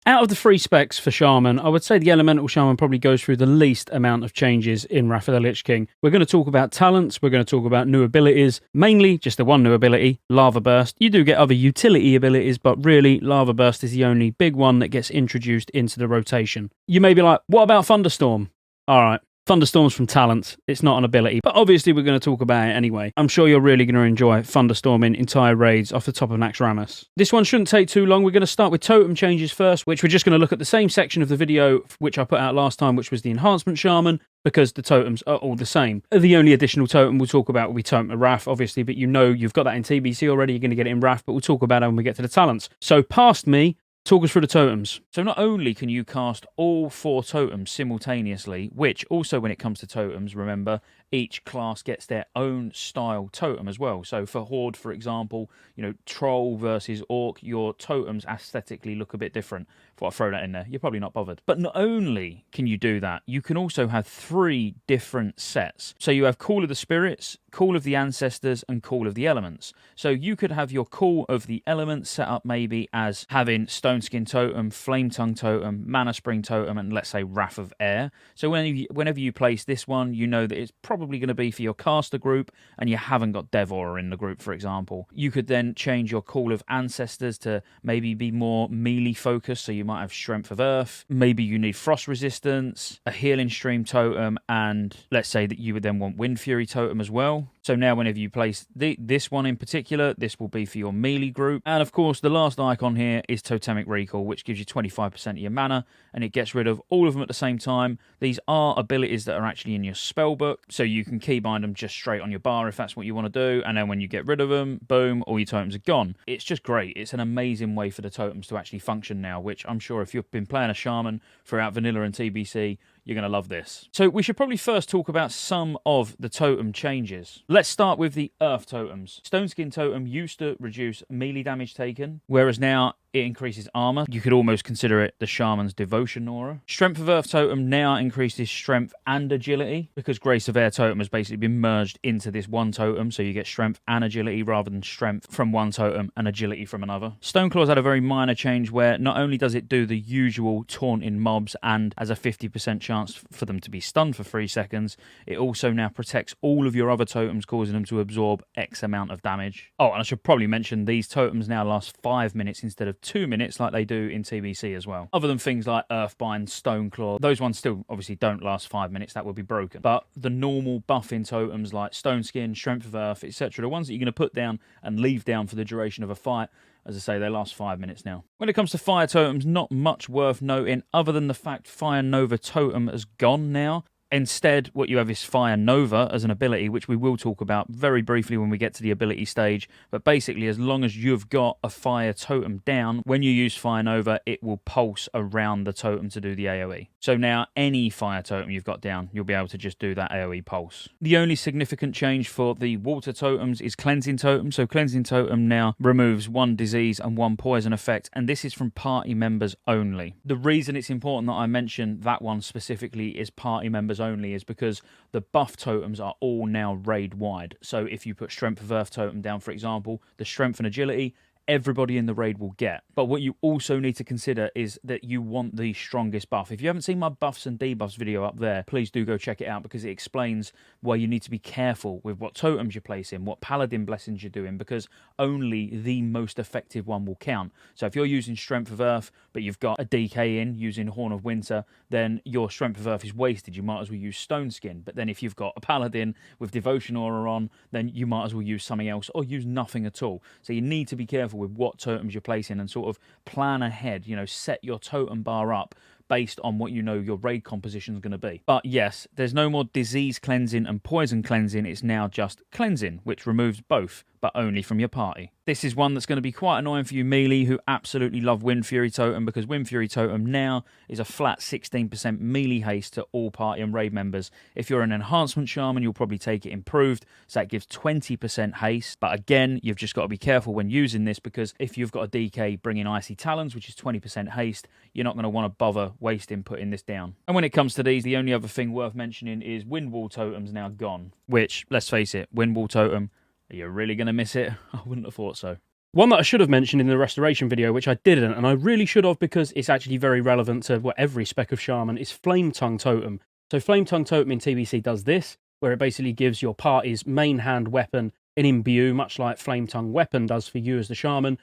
Out of the three specs for Shaman, I would say the Elemental Shaman probably goes through the least amount of changes in Wrath of the Lich King. We're going to talk about talents, we're going to talk about new abilities, mainly just the one new ability, Lava Burst. You do get other utility abilities, but really Lava Burst is the only big one that gets introduced into the rotation. You may be like, what about Thunderstorm? Alright. Thunderstorm's from talents, it's not an ability, but obviously we're going to talk about it anyway. I'm sure you're really going to enjoy Thunderstorming entire raids off the top of Naxxramas. This one shouldn't take too long. We're going to start with totem changes first, which we're just going to look at the same section of the video which I put out last time, which was the Enhancement Shaman, because the totems are all the same. The only additional totem we'll talk about will be Totem of Wrath, obviously, but you know you've got that in TBC already, you're going to get it in Wrath, but we'll talk about it when we get to the talents. So past me, talk us through the totems. So not only can you cast all 4 totems simultaneously, which also when it comes to totems, remember, each class gets their own style totem as well. So for Horde, for example, you know, Troll versus Orc, your totems aesthetically look a bit different. Thought I'd throw that in there. You're probably not bothered. But not only can you do that, you can also have 3 different sets. So you have Call of the Spirits, Call of the Ancestors, and Call of the Elements. So you could have your Call of the Elements set up maybe as having Stone Skin Totem, Flame Tongue Totem, Mana Spring Totem, and let's say Wrath of Air. So whenever you place this one, you know that it's probably going to be for your caster group, and you haven't got Devour in the group, for example. You could then change your Call of Ancestors to maybe be more melee focused, so you might have Strength of Earth, maybe you need Frost Resistance, a Healing Stream Totem, and let's say that you would then want Wind Fury Totem as well. So now whenever you place this one in particular, this will be for your melee group. And of course, the last icon here is Totemic Recall, which gives you 25% of your mana, and it gets rid of all of them at the same time. These are abilities that are actually in your spellbook, so you can keybind them just straight on your bar if that's what you want to do, and then when you get rid of them, boom, all your totems are gone. It's just great. It's an amazing way for the totems to actually function now, which I'm sure if you've been playing a Shaman throughout Vanilla and TBC, you're going to love this. So we should probably first talk about some of the totem changes. Let's start with the Earth totems. Stone Skin Totem used to reduce melee damage taken, whereas now it increases armor. You could almost consider it the Shaman's Devotion Aura. Strength of Earth Totem now increases strength and agility, because Grace of Air Totem has basically been merged into this one totem, so you get strength and agility rather than strength from one totem and agility from another. Stoneclaw's had a very minor change where not only does it do the usual taunting mobs and has a 50% chance for them to be stunned for 3 seconds, it also now protects all of your other totems, causing them to absorb X amount of damage. Oh, and I should probably mention these totems now last 5 minutes instead of 2 minutes like they do in TBC as well. Other than things like Earthbind, Stoneclaw, those ones still obviously don't last 5 minutes, that would be broken. But the normal buffing totems like Stone Skin, Strength of Earth, etc., the ones that you're going to put down and leave down for the duration of a fight, as I say, they last 5 minutes now. When it comes to fire totems, not much worth noting other than the fact Fire Nova Totem has gone now. Instead, what you have is Fire Nova as an ability, which we will talk about very briefly when we get to the ability stage. But basically, as long as you've got a fire totem down, when you use Fire Nova, it will pulse around the totem to do the AoE. So now, any fire totem you've got down, you'll be able to just do that AoE pulse. The only significant change for the water totems is Cleansing Totem. So Cleansing Totem now removes 1 disease and 1 poison effect, and this is from party members only. The reason it's important that I mention that one specifically is party members only is because the buff totems are all now raid wide. So if you put Strength of Earth Totem down, for example, the strength and agility, everybody in the raid will get. But what you also need to consider is that you want the strongest buff. If you haven't seen my buffs and debuffs video up there, please do go check it out, because it explains why you need to be careful with what totems you place in, what Paladin blessings you're doing, because only the most effective one will count. So if you're using Strength of Earth, but you've got a DK in using Horn of Winter, then your Strength of Earth is wasted. You might as well use Stone Skin. But then if you've got a Paladin with Devotion Aura on, then you might as well use something else or use nothing at all. So you need to be careful with what totems you're placing and sort of plan ahead, you know, set your totem bar up based on what you know your raid composition is going to be. But yes, there's no more disease cleansing and poison cleansing, it's now just cleansing, which removes both, but only from your party. This is one that's going to be quite annoying for you melee who absolutely love Wind Fury Totem, because Wind Fury Totem now is a flat 16% melee haste to all party and raid members. If you're an Enhancement Shaman, you'll probably take it improved, so that gives 20% haste. But again, you've just got to be careful when using this, because if you've got a DK bringing Icy Talons, which is 20% haste, you're not going to want to bother wasting putting this down. And when it comes to these, the only other thing worth mentioning is Wind Wall Totem's now gone, which, let's face it, Wind Wall Totem, are you really going to miss it? I wouldn't have thought so. One that I should have mentioned in the restoration video, which I didn't, and I really should have because it's actually very relevant to every spec of Shaman, is Flame Tongue Totem. So Flame Tongue Totem in TBC does this, where it basically gives your party's main hand weapon an imbue, much like Flame Tongue Weapon does for you as the Shaman,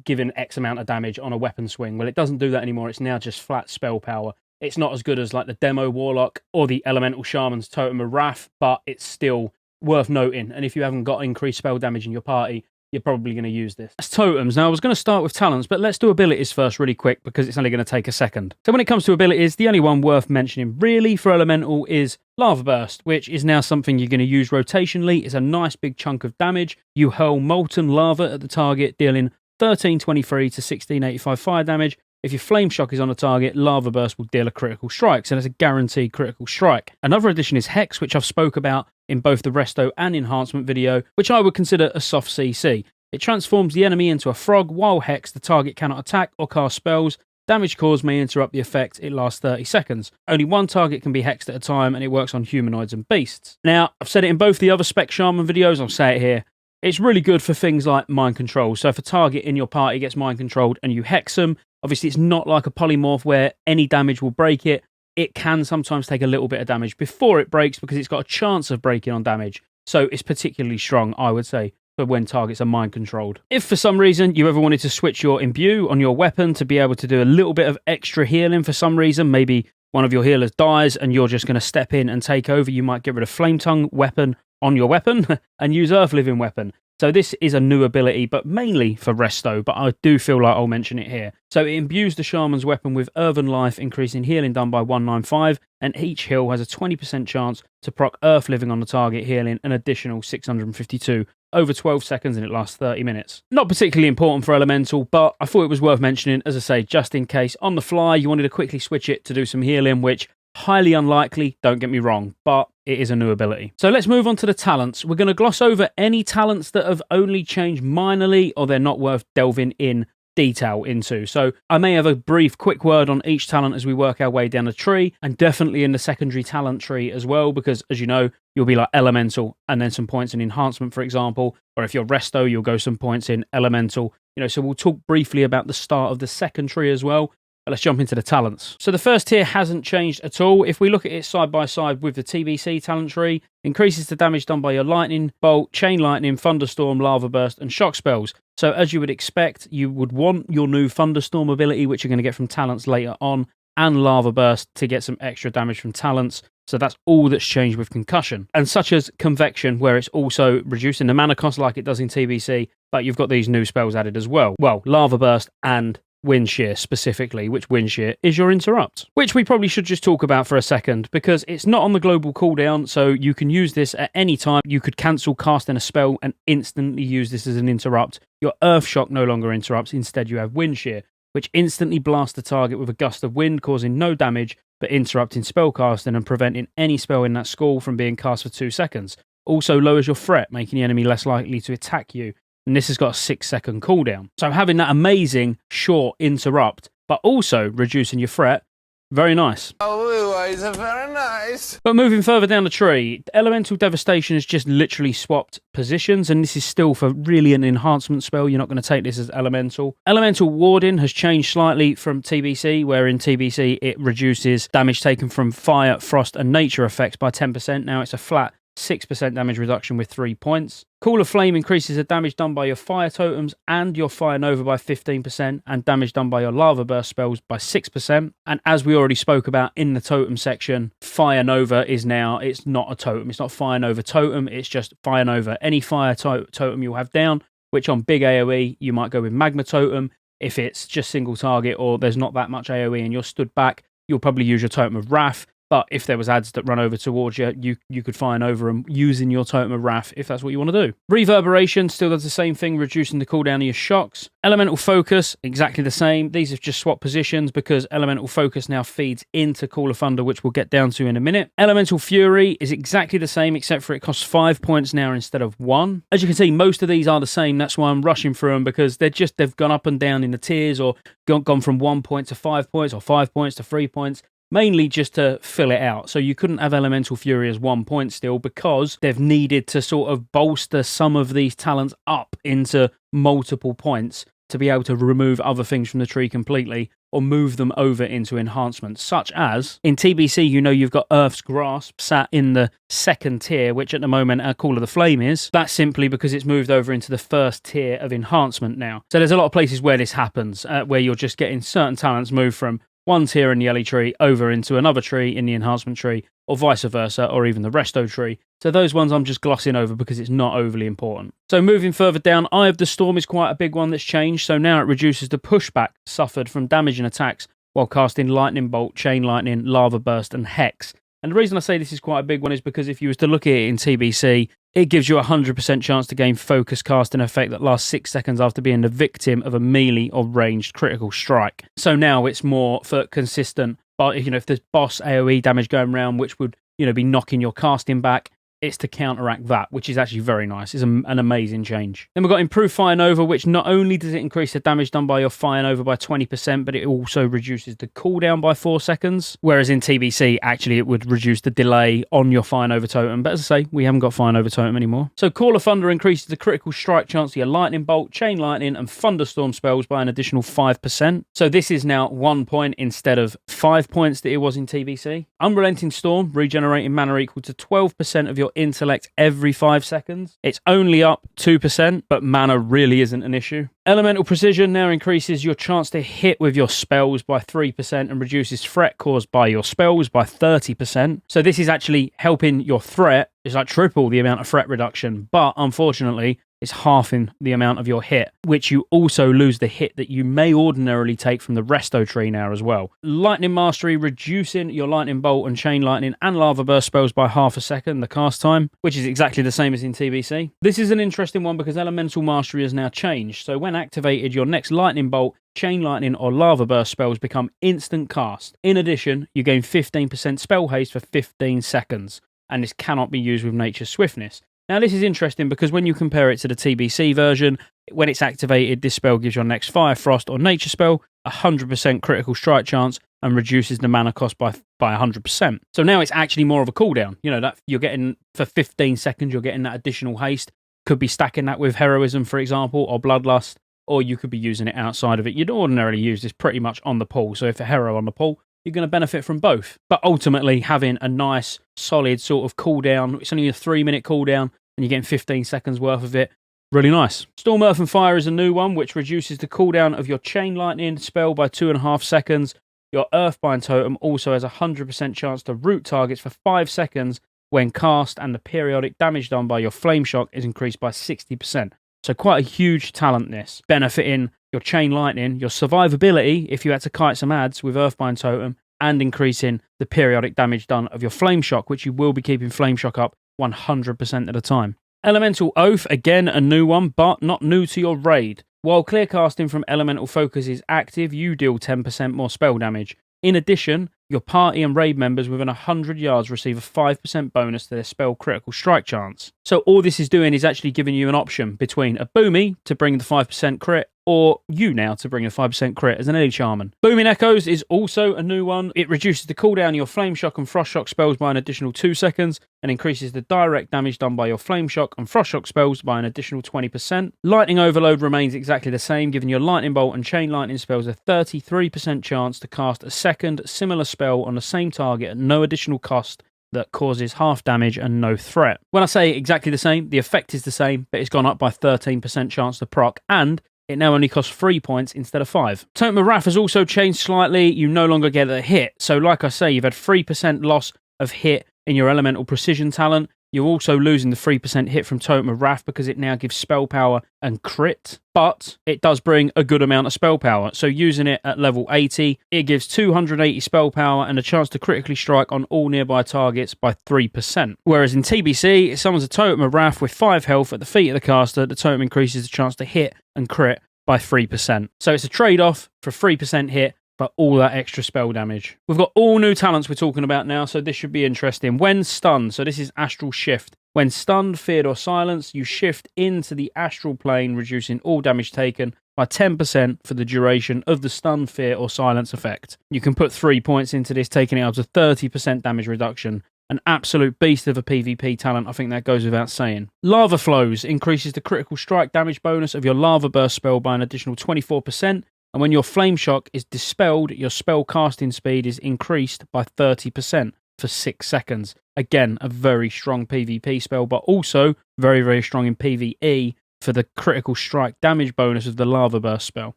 given X amount of damage on a weapon swing. Well, it doesn't do that anymore. It's now just flat spell power. It's not as good as like the Demo Warlock or the Elemental Shaman's Totem of Wrath, but it's still worth noting. And if you haven't got increased spell damage in your party, you're probably going to use this. That's totems. Now, I was going to start with talents, but let's do abilities first really quick because it's only going to take a second. So when it comes to abilities, the only one worth mentioning really for Elemental is Lava Burst, which is now something you're going to use rotationally. It's a nice big chunk of damage. You hurl molten lava at the target, dealing 1323 to 1685 fire damage. If your Flame Shock is on a target, Lava Burst will deal a critical strike, so that's a guaranteed critical strike. Another addition is Hex, which I've spoke about in both the Resto and Enhancement video, which I would consider a soft CC. It transforms the enemy into a frog. While Hex, the target cannot attack or cast spells. Damage caused may interrupt the effect. It lasts 30 seconds. Only one target can be hexed at a time, and it works on humanoids and beasts. Now, I've said it in both the other Spec Shaman videos, I'll say it here. It's really good for things like mind control. So if a target in your party gets mind controlled and you hex them, obviously it's not like a polymorph where any damage will break it. It can sometimes take a little bit of damage before it breaks because it's got a chance of breaking on damage. So it's particularly strong, I would say, for when targets are mind controlled. If for some reason you ever wanted to switch your imbue on your weapon to be able to do a little bit of extra healing for some reason, maybe one of your healers dies and you're just going to step in and take over, you might get rid of Flame Tongue weapon on your weapon and use Earth Living weapon. So this is a new ability, but mainly for Resto, but I do feel like I'll mention it here. So it imbues the Shaman's weapon with Earthen Life, increasing healing done by 195, and each heal has a 20% chance to proc Earth Living on the target, healing an additional 652 over 12 seconds, and it lasts 30 minutes. Not particularly important for Elemental, but I thought it was worth mentioning, as I say, just in case on the fly you wanted to quickly switch it to do some healing, which highly unlikely, don't get me wrong, but it is a new ability. So let's move on to the talents. We're going to gloss over any talents that have only changed minorly or they're not worth delving in detail into. So I may have a brief quick word on each talent as we work our way down the tree, and definitely in the secondary talent tree as well, because as you know, you'll be like Elemental and then some points in Enhancement, for example, or if you're Resto, you'll go some points in Elemental. So we'll talk briefly about the start of the second tree as well. But let's jump into the talents. So the first tier hasn't changed at all. If we look at it side by side with the TBC talent tree, increases the damage done by your Lightning Bolt, Chain Lightning, Thunderstorm, Lava Burst, and Shock spells. So as you would expect, you would want your new Thunderstorm ability, which you're going to get from talents later on, and Lava Burst to get some extra damage from talents. So that's all that's changed with Concussion. And such as Convection, where it's also reducing the mana cost like it does in TBC, but you've got these new spells added as well. Well, Lava Burst and Wind Shear specifically, which Wind Shear is your interrupt, which we probably should just talk about for a second because it's not on the global cooldown, so you can use this at any time. You could cancel casting a spell and instantly use this as an interrupt. Your Earth Shock no longer interrupts, instead you have Wind Shear, which instantly blasts the target with a gust of wind, causing no damage but interrupting spellcasting and preventing any spell in that school from being cast for 2 seconds. Also lowers your threat, making the enemy less likely to attack you. And this has got a 6-second cooldown. So having that amazing short interrupt, but also reducing your threat, very nice. Oh, it's very nice. But moving further down the tree, Elemental Devastation has just literally swapped positions, and this is still for really an enhancement spell. You're not going to take this as Elemental. Elemental Warding has changed slightly from TBC, where in TBC it reduces damage taken from fire, frost, and nature effects by 10%. Now it's a flat 6% damage reduction with 3 points. Call of Flame increases the damage done by your fire totems and your fire nova by 15%, and damage done by your lava burst spells by 6%. And as we already spoke about in the totem section, fire nova is now, it's not a totem. It's not fire nova totem, it's just fire nova. Any fire totem you'll have down, which on big AoE, you might go with magma totem. If it's just single target or there's not that much AoE and you're stood back, you'll probably use your Totem of Wrath. But if there was ads that run over towards you, you could fire over them using your Totem of Wrath if that's what you want to do. Reverberation still does the same thing, reducing the cooldown of your shocks. Elemental Focus, exactly the same. These have just swapped positions because Elemental Focus now feeds into Call of Thunder, which we'll get down to in a minute. Elemental Fury is exactly the same, except for it costs 5 points now instead of 1. As you can see, most of these are the same. That's why I'm rushing through them, because they've gone up and down in the tiers, or gone from 1 point to 5 points, or 5 points to 3 points. mainly just to fill it out. So you couldn't have Elemental Fury as 1 point still because they've needed to sort of bolster some of these talents up into multiple points to be able to remove other things from the tree completely or move them over into enhancements, such as in TBC, you've got Earth's Grasp sat in the second tier, which at the moment our Call of the Flame is. That's simply because it's moved over into the first tier of enhancement now. So there's a lot of places where this happens, where you're just getting certain talents move from one tier in the Ellie tree over into another tree in the enhancement tree, or vice versa, or even the resto tree. So those ones I'm just glossing over because it's not overly important. So moving further down, Eye of the Storm is quite a big one that's changed. So now it reduces the pushback suffered from damaging attacks while casting Lightning Bolt, Chain Lightning, Lava Burst, and Hex. And the reason I say this is quite a big one is because if you was to look at it in TBC, it gives you a 100% chance to gain focus casting effect that lasts 6 seconds after being the victim of a melee or ranged critical strike. So now it's more for consistent, but if there's boss AoE damage going around, which would be knocking your casting back, it's to counteract that, which is actually very nice. It's an amazing change. Then we've got Improved Fire Nova, which not only does it increase the damage done by your Fire Nova by 20%, but it also reduces the cooldown by 4 seconds. Whereas in TBC, actually, it would reduce the delay on your Fire Nova totem. But as I say, we haven't got Fire Nova totem anymore. So Call of Thunder increases the critical strike chance of your Lightning Bolt, Chain Lightning, and Thunderstorm spells by an additional 5%. So this is now 1 point instead of 5 points that it was in TBC. Unrelenting Storm, regenerating mana equal to 12% of your intellect every 5 seconds. It's only up 2%, but mana really isn't an issue. Elemental Precision now increases your chance to hit with your spells by 3% and reduces threat caused by your spells by 30%. So this is actually helping your threat. It's like triple the amount of threat reduction, but unfortunately, it's halving the amount of your hit, which you also lose the hit that you may ordinarily take from the resto tree now as well. Lightning Mastery, reducing your Lightning Bolt and Chain Lightning and Lava Burst spells by half a second, the cast time, which is exactly the same as in TBC. This is an interesting one because Elemental Mastery has now changed, so when activated, your next Lightning Bolt, Chain Lightning or Lava Burst spells become instant cast. In addition, you gain 15% spell haste for 15 seconds, and this cannot be used with Nature's Swiftness. Now, this is interesting because when you compare it to the TBC version, when it's activated, this spell gives your next Fire, Frost, or Nature spell 100% critical strike chance and reduces the mana cost by 100%. So now it's actually more of a cooldown. That you're getting for 15 seconds, you're getting that additional haste. Could be stacking that with Heroism, for example, or Bloodlust, or you could be using it outside of it. You'd ordinarily use this pretty much on the pool. So if a Hero on the pool, you're going to benefit from both. But ultimately, having a nice, solid sort of cooldown, it's only a 3-minute cooldown, and you're getting 15 seconds worth of it. Really nice. Storm, Earth, and Fire is a new one, which reduces the cooldown of your Chain Lightning spell by 2.5 seconds. Your Earthbind totem also has a 100% chance to root targets for 5 seconds when cast, and the periodic damage done by your Flame Shock is increased by 60%. So quite a huge talent this, benefiting your Chain Lightning, your survivability if you had to kite some ads with Earthbind totem, and increasing the periodic damage done of your Flame Shock, which you will be keeping Flame Shock up 100% of the time. Elemental Oath, again a new one, but not new to your raid. While clear casting from Elemental Focus is active, you deal 10% more spell damage. In addition, your party and raid members within 100 yards receive a 5% bonus to their spell critical strike chance. So all this is doing is actually giving you an option between a Boomy to bring the 5% crit, or you now to bring a 5% crit as an Elite Shaman. Booming Echoes is also a new one. It reduces the cooldown of your Flame Shock and Frost Shock spells by an additional 2 seconds and increases the direct damage done by your Flame Shock and Frost Shock spells by an additional 20%. Lightning Overload remains exactly the same, giving your Lightning Bolt and Chain Lightning spells a 33% chance to cast a second similar spell on the same target at no additional cost that causes half damage and no threat. When I say exactly the same, the effect is the same, but it's gone up by 13% chance to proc, and it now only costs 3 points instead of 5. Totem of Wrath has also changed slightly. You no longer get a hit. So like I say, you've had 3% loss of hit in your Elemental Precision talent. You're also losing the 3% hit from Totem of Wrath because it now gives spell power and crit, but it does bring a good amount of spell power. So using it at level 80, it gives 280 spell power and a chance to critically strike on all nearby targets by 3%. Whereas in TBC, if someone's a Totem of Wrath with 5 health at the feet of the caster, the totem increases the chance to hit and crit by 3%. So it's a trade-off for 3% hit, but all that extra spell damage. We've got all new talents we're talking about now, so this should be interesting. When stunned, so this is Astral Shift. When stunned, feared, or silenced, you shift into the astral plane, reducing all damage taken by 10% for the duration of the stun, fear, or silence effect. You can put 3 points into this, taking it up to 30% damage reduction. An absolute beast of a PvP talent, I think that goes without saying. Lava Flows increases the critical strike damage bonus of your Lava Burst spell by an additional 24%, and when your Flame Shock is dispelled, your spell casting speed is increased by 30% for 6 seconds. Again, a very strong PvP spell, but also very, very strong in PvE for the critical strike damage bonus of the Lava Burst spell.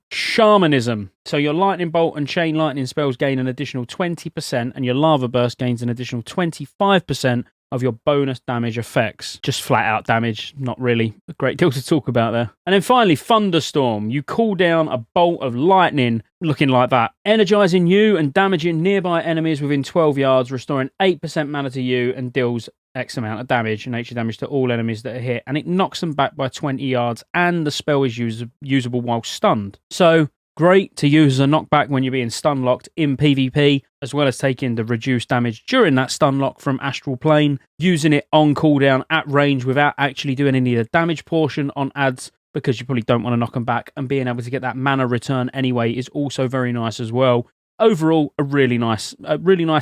Shamanism. So your Lightning Bolt and Chain Lightning spells gain an additional 20%, and your Lava Burst gains an additional 25% of your bonus damage effects. Just flat out damage, not really a great deal to talk about there. And then finally, Thunderstorm. You call down a bolt of lightning looking like that, energizing you and damaging nearby enemies within 12 yards, restoring 8% mana to you and deals X amount of damage, nature damage to all enemies that are hit, and it knocks them back by 20 yards, and the spell is usable while stunned. So, great to use as a knockback when you're being stun locked in PvP, as well as taking the reduced damage during that stun lock from Astral Plane, using it on cooldown at range without actually doing any of the damage portion on adds, because you probably don't want to knock them back, and being able to get that mana return anyway is also very nice as well. Overall, a really nice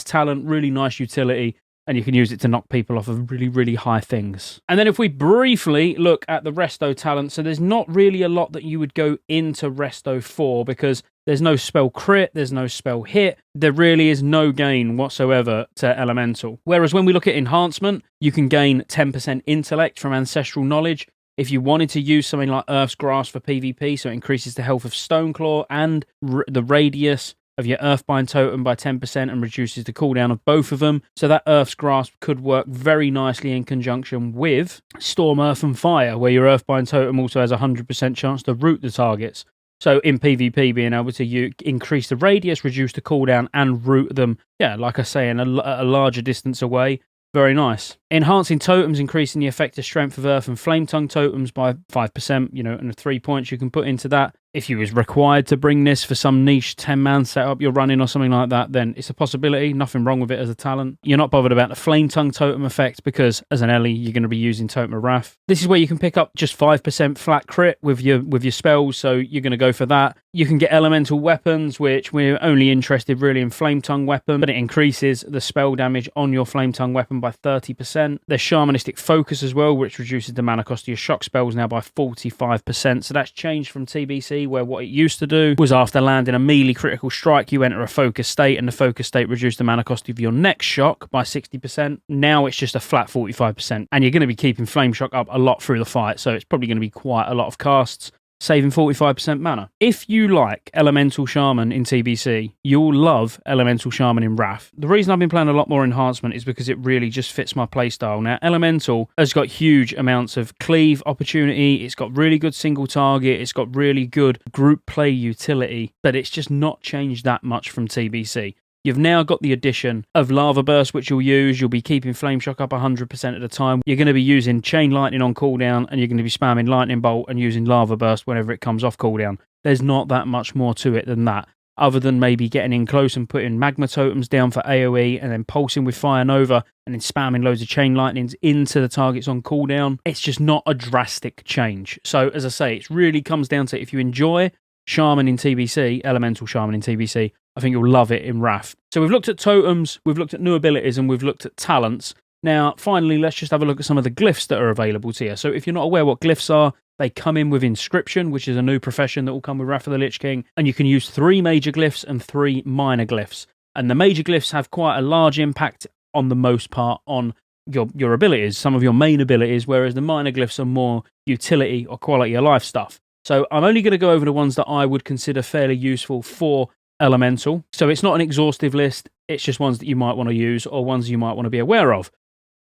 talent, really nice utility, and you can use it to knock people off of really, really high things. And then if we briefly look at the Resto talent, so there's not really a lot that you would go into Resto for, because there's no spell crit, there's no spell hit, there really is no gain whatsoever to Elemental. Whereas when we look at enhancement, you can gain 10% intellect from Ancestral Knowledge. If you wanted to use something like Earth's Grasp for PvP, so it increases the health of Stoneclaw and the radius of your Earthbind totem by 10% and reduces the cooldown of both of them. So that Earth's Grasp could work very nicely in conjunction with Storm, Earth and Fire, where your Earthbind totem also has a 100% chance to root the targets. So in PvP, being able to increase the radius, reduce the cooldown, and root them, yeah, like I say, a larger distance away. Very nice. Enhancing totems, increasing the effective strength of Earth and Flame Tongue totems by 5%, and the 3 points you can put into that. If you was required to bring this for some niche 10-man setup you're running or something like that, then it's a possibility. Nothing wrong with it as a talent. You're not bothered about the Flame Tongue totem effect because, as an Ellie, you're going to be using Totem of Wrath. This is where you can pick up just 5% flat crit with your spells, so you're going to go for that. You can get Elemental Weapons, which we're only interested really in Flame Tongue weapon, but it increases the spell damage on your Flame Tongue weapon by 30%. There's Shamanistic Focus as well, which reduces the mana cost of your shock spells now by 45%. So that's changed from TBC, where what it used to do was after landing a melee critical strike, you enter a focus state, and the focus state reduced the mana cost of your next shock by 60%. Now it's just a flat 45%, and you're going to be keeping Flame Shock up a lot through the fight, so it's probably going to be quite a lot of casts, saving 45% mana. If you like Elemental Shaman in TBC, you'll love Elemental Shaman in Wrath. The reason I've been playing a lot more enhancement is because it really just fits my playstyle. Now, Elemental has got huge amounts of cleave opportunity, it's got really good single target, it's got really good group play utility, but it's just not changed that much from TBC. You've now got the addition of Lava Burst, which you'll use. You'll be keeping Flame Shock up 100% at a time. You're going to be using Chain Lightning on cooldown, and you're going to be spamming Lightning Bolt and using Lava Burst whenever it comes off cooldown. There's not that much more to it than that, other than maybe getting in close and putting Magma Totems down for AoE, and then pulsing with Fire Nova, and then spamming loads of Chain Lightnings into the targets on cooldown. It's just not a drastic change. So, as I say, it really comes down to if you enjoy Shaman in TBC, Elemental Shaman in TBC, I think you'll love it in Wrath. So we've looked at totems, we've looked at new abilities, and we've looked at talents. Now, finally, let's just have a look at some of the glyphs that are available to you. So if you're not aware what glyphs are, they come in with Inscription, which is a new profession that will come with Wrath of the Lich King, and you can use 3 major glyphs and 3 minor glyphs. And the major glyphs have quite a large impact on the most part on your abilities, some of your main abilities, whereas the minor glyphs are more utility or quality of life stuff. So I'm only going to go over the ones that I would consider fairly useful for Elemental. So it's not an exhaustive list, it's just ones that you might want to use or ones you might want to be aware of.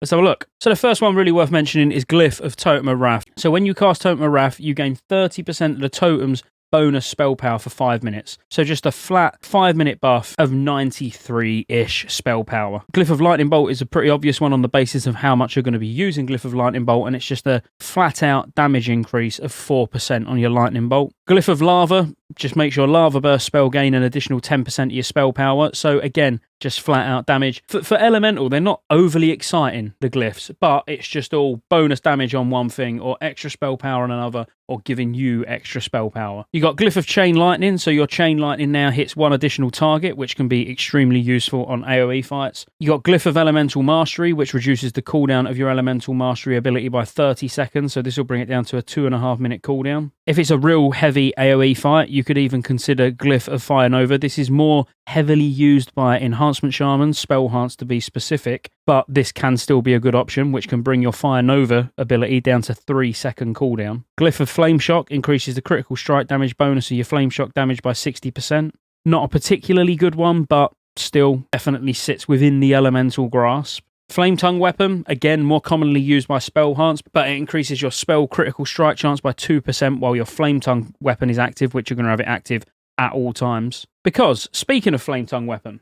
Let's have a look. So the first one really worth mentioning is Glyph of Totem of Wrath. So when you cast Totem of Wrath, you gain 30% of the totem's bonus spell power for 5 minutes. So just a flat 5-minute buff of 93-ish spell power. Glyph of Lightning Bolt is a pretty obvious one on the basis of how much you're going to be using Glyph of Lightning Bolt, and it's just a flat-out damage increase of 4% on your Lightning Bolt. Glyph of Lava, just make sure Lava Burst spell gain an additional 10% of your spell power. So again, just flat out damage. For Elemental, they're not overly exciting, the glyphs, but it's just all bonus damage on one thing, or extra spell power on another, or giving you extra spell power. You got Glyph of Chain Lightning, so your Chain Lightning now hits one additional target, which can be extremely useful on AoE fights. You got Glyph of Elemental Mastery, which reduces the cooldown of your Elemental Mastery ability by 30 seconds, so this will bring it down to a 2.5 minute cooldown. If it's a real heavy AoE fight, you could even consider Glyph of Fire Nova. This is more heavily used by Enhancement Shamans, Spell Enhance to be specific, but this can still be a good option, which can bring your Fire Nova ability down to 3-second cooldown. Glyph of Flame Shock increases the critical strike damage bonus of your Flame Shock damage by 60%. Not a particularly good one, but still definitely sits within the elemental grasp. Flame Tongue Weapon, again, more commonly used by Spell Enhance, but it increases your spell critical strike chance by 2% while your Flame Tongue Weapon is active, which you're going to have it active at all times. Because, speaking of Flame Tongue Weapon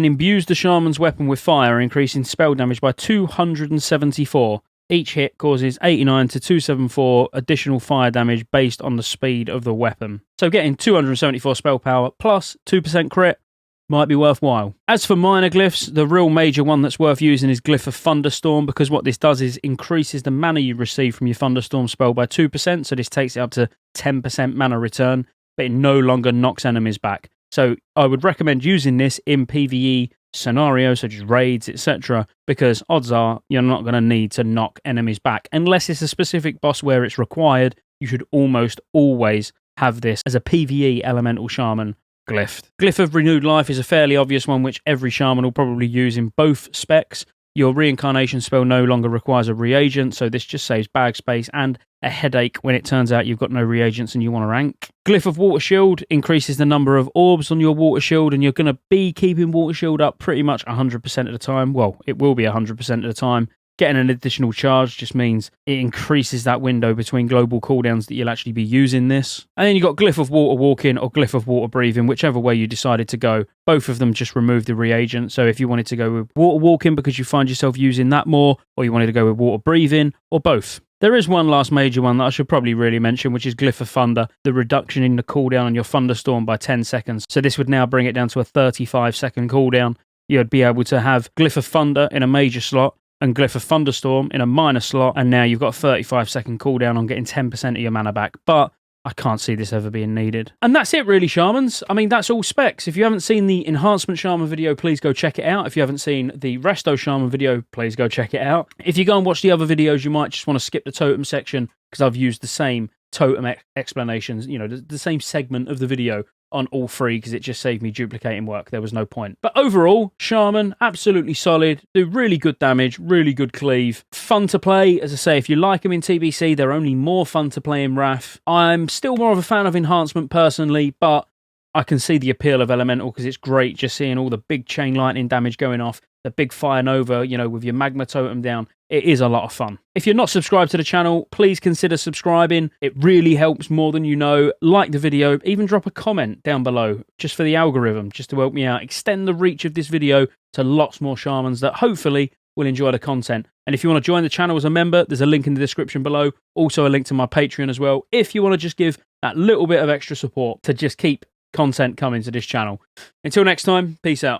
imbues the Shaman's weapon with fire, increasing spell damage by 274. Each hit causes 89 to 274 additional fire damage based on the speed of the weapon. So getting 274 spell power plus 2% crit might be worthwhile. As for minor glyphs, the real major one that's worth using is Glyph of Thunderstorm, because what this does is increases the mana you receive from your Thunderstorm spell by 2%, so this takes it up to 10% mana return, but it no longer knocks enemies back. So I would recommend using this in PvE scenarios such as raids, etc., because odds are you're not going to need to knock enemies back. Unless it's a specific boss where it's required, you should almost always have this as a PvE Elemental Shaman glyph. Glyph of Renewed Life is a fairly obvious one, which every shaman will probably use in both specs. Your reincarnation spell no longer requires a reagent, so this just saves bag space and a headache when it turns out you've got no reagents and you want to rank. Glyph of Water Shield increases the number of orbs on your Water Shield, and you're going to be keeping Water Shield up pretty much 100% of the time. Well, it will be 100% of the time. Getting an additional charge just means it increases that window between global cooldowns that you'll actually be using this. And then you've got Glyph of Water Walking or Glyph of Water Breathing, whichever way you decided to go. Both of them just remove the reagent. So if you wanted to go with Water Walking because you find yourself using that more, or you wanted to go with Water Breathing, or both. There is one last major one that I should probably really mention, which is Glyph of Thunder, the reduction in the cooldown on your Thunderstorm by 10 seconds. So this would now bring it down to a 35-second cooldown. You'd be able to have Glyph of Thunder in a major slot, and Glyph of Thunderstorm in a minor slot, and now you've got a 35-second cooldown on getting 10% of your mana back. But I can't see this ever being needed. And that's it really, Shamans. I mean, that's all specs. If you haven't seen the Enhancement Shaman video, please go check it out. If you haven't seen the Resto Shaman video, please go check it out. If you go and watch the other videos, you might just want to skip the Totem section, because I've used the same Totem explanations, you know, the same segment of the video on all three, because it just saved me duplicating work. There was no point. But overall, Shaman, absolutely solid. Do really good damage, really good cleave. Fun to play. As I say, if you like them in TBC, they're only more fun to play in Wrath. I'm still more of a fan of Enhancement personally, but I can see the appeal of Elemental, because it's great just seeing all the big chain lightning damage going off, the big Fire Nova, you know, with your Magma Totem down. It is a lot of fun. If you're not subscribed to the channel, please consider subscribing. It really helps more than you know. Like the video, even drop a comment down below, just for the algorithm, just to help me out. Extend the reach of this video to lots more shamans that hopefully will enjoy the content. And if you want to join the channel as a member, there's a link in the description below. Also a link to my Patreon as well, if you want to just give that little bit of extra support to just keep content coming to this channel. Until next time, peace out.